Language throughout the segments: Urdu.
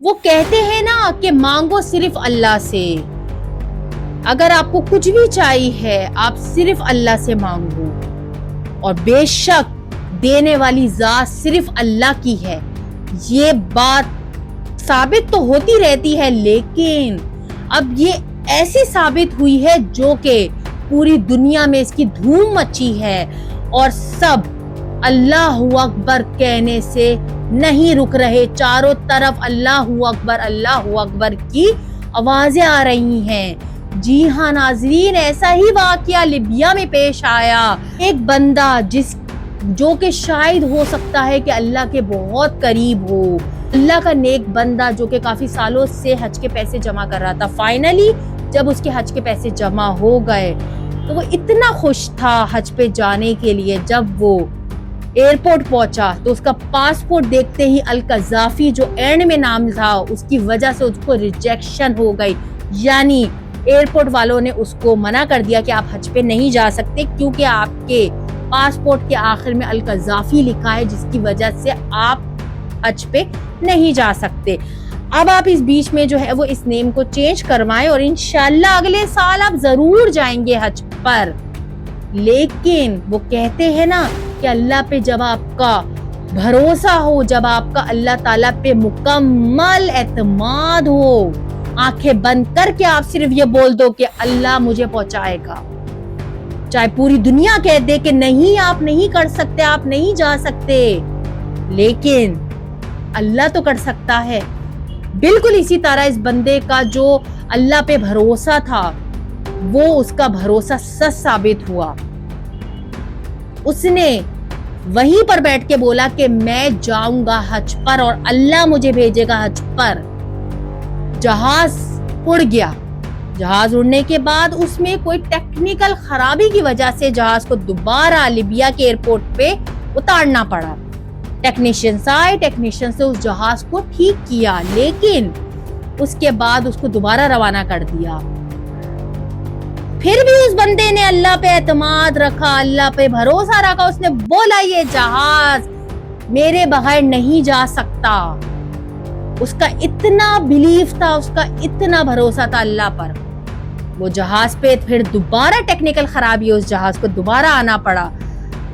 وہ کہتے ہیں نا کہ مانگو صرف اللہ سے، اگر آپ کو کچھ بھی چاہیے ہے آپ صرف اللہ سے مانگو، اور بے شک دینے والی ذات صرف اللہ کی ہے۔ یہ بات ثابت تو ہوتی رہتی ہے، لیکن اب یہ ایسی ثابت ہوئی ہے جو کہ پوری دنیا میں اس کی دھوم مچی ہے، اور سب اللہ اکبر کہنے سے نہیں رک رہے۔ چاروں طرف اللہ اکبر کی آوازیں آ رہی ہیں۔ جی ہاں ناظرین، ایسا ہی واقعہ لیبیا میں پیش آیا۔ ایک بندہ جو کہ شاید ہو سکتا ہے کہ اللہ کے بہت قریب ہو، اللہ کا نیک بندہ جو کہ کافی سالوں سے حج کے پیسے جمع کر رہا تھا، فائنلی جب اس کے حج کے پیسے جمع ہو گئے تو وہ اتنا خوش تھا حج پہ جانے کے لیے۔ جب وہ ایئرپورٹ پہنچا تو اس کا پاسپورٹ دیکھتے ہی القذافی جو اینڈ میں نام تھا اس کی وجہ سے اس کو ریجیکشن ہو گئی، یعنی ایئرپورٹ والوں نے اس کو منع کر دیا کہ آپ حج پہ نہیں جا سکتے کیونکہ آپ کے پاسپورٹ کے آخر میں القذافی لکھا ہے، جس کی وجہ سے آپ حج پہ نہیں جا سکتے۔ اب آپ اس بیچ میں جو ہے وہ اس نیم کو چینج کروائیں اور انشاءاللہ اگلے سال آپ ضرور جائیں گے حج پر۔ لیکن وہ کہتے ہیں نا کہ اللہ پہ جب آپ کا بھروسہ ہو، جب آپ کا اللہ تعالیٰ پہ مکمل اعتماد ہو، آنکھیں بند کر کے آپ صرف یہ بول دو کہ اللہ مجھے پہنچائے گا، چاہے پوری دنیا کہہ دے کہ نہیں آپ نہیں کر سکتے، آپ نہیں جا سکتے، لیکن اللہ تو کر سکتا ہے۔ بالکل اسی طرح اس بندے کا جو اللہ پہ بھروسہ تھا وہ اس کا بھروسہ سچ ثابت ہوا۔ اس نے وہیں پر بیٹھ کے بولا کہ میں جاؤں گا حج پر اور اللہ مجھے بھیجے گا حج پر۔ جہاز اڑ گیا۔ جہاز اڑنے کے بعد اس میں کوئی ٹیکنیکل خرابی کی وجہ سے جہاز کو دوبارہ لیبیا کے ایئرپورٹ پہ اتارنا پڑا۔ ٹیکنیشینز آئے، ٹیکنیشین سے اس جہاز کو ٹھیک کیا، لیکن اس کے بعد اس کو دوبارہ روانہ کر دیا۔ پھر بھی اس بندے نے اللہ پہ اعتماد رکھا، اللہ پہ بھروسہ رکھا۔ اس نے بولا یہ جہاز میرے بغیر نہیں جا سکتا۔ اس کا اتنا بیلیف تھا، اس کا اتنا بھروسہ تھا اللہ پر۔ وہ جہاز پہ پھر دوبارہ ٹیکنیکل خرابی، اس جہاز کو دوبارہ آنا پڑا۔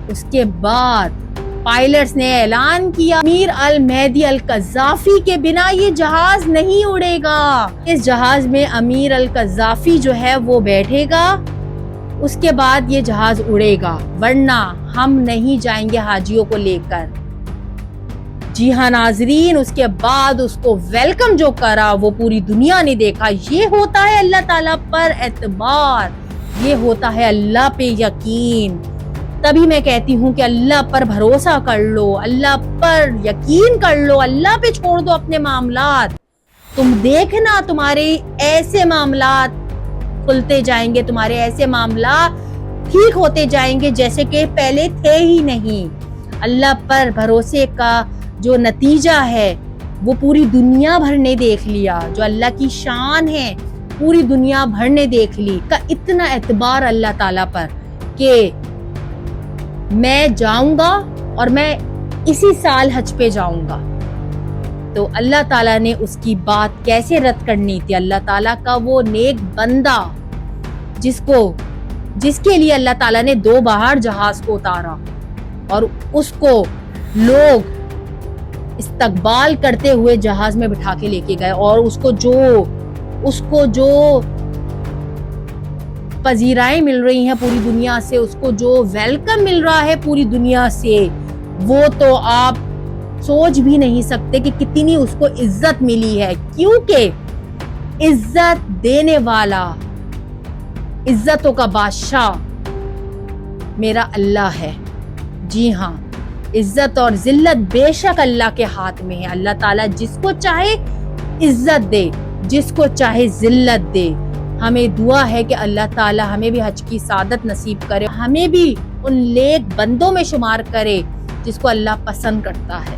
اس کے بعد پائلٹس نے اعلان کیا امیر المہدی القذافی کے بنا یہ جہاز نہیں اڑے گا۔ اس جہاز میں امیر القذافی جو ہے وہ بیٹھے گا، اس کے بعد یہ جہاز اڑے گا، ورنہ ہم نہیں جائیں گے حاجیوں کو لے کر۔ جی ہاں ناظرین، اس کے بعد اس کو ویلکم جو کرا وہ پوری دنیا نے دیکھا۔ یہ ہوتا ہے اللہ تعالیٰ پر اعتبار، یہ ہوتا ہے اللہ پہ یقین۔ تبھی میں کہتی ہوں کہ اللہ پر بھروسہ کر لو، اللہ پر یقین کر لو، اللہ پہ چھوڑ دو اپنے معاملات۔ تم دیکھنا تمہارے ایسے معاملات کھلتے جائیں گے، تمہارے ایسے معاملات ٹھیک ہوتے جائیں گے جیسے کہ پہلے تھے ہی نہیں۔ اللہ پر بھروسے کا جو نتیجہ ہے وہ پوری دنیا بھر نے دیکھ لیا، جو اللہ کی شان ہے پوری دنیا بھر نے دیکھ لی۔ کا اتنا اعتبار اللہ تعالیٰ پر کہ میں جاؤں گا اور میں اسی سال حج پہ جاؤں گا۔ تو اللہ تعالیٰ نے اس کی بات کیسے رد کرنی تھی؟ اللہ تعالیٰ کا وہ نیک بندہ جس کے لیے اللہ تعالیٰ نے 2 بار جہاز کو اتارا اور اس کو لوگ استقبال کرتے ہوئے جہاز میں بٹھا کے لے کے گئے، اور اس کو جو پذیرائیں مل رہی ہیں پوری دنیا سے، اس کو جو ویلکم مل رہا ہے پوری دنیا سے، وہ تو آپ سوچ بھی نہیں سکتے کہ کتنی اس کو عزت ملی ہے، کیونکہ عزت دینے والا، عزتوں کا بادشاہ میرا اللہ ہے۔ جی ہاں، عزت اور ذلت بے شک اللہ کے ہاتھ میں ہے۔ اللہ تعالیٰ جس کو چاہے عزت دے، جس کو چاہے ذلت دے۔ ہمیں دعا ہے کہ اللہ تعالیٰ ہمیں بھی حج کی سعادت نصیب کرے، ہمیں بھی ان نیک بندوں میں شمار کرے جس کو اللہ پسند کرتا ہے۔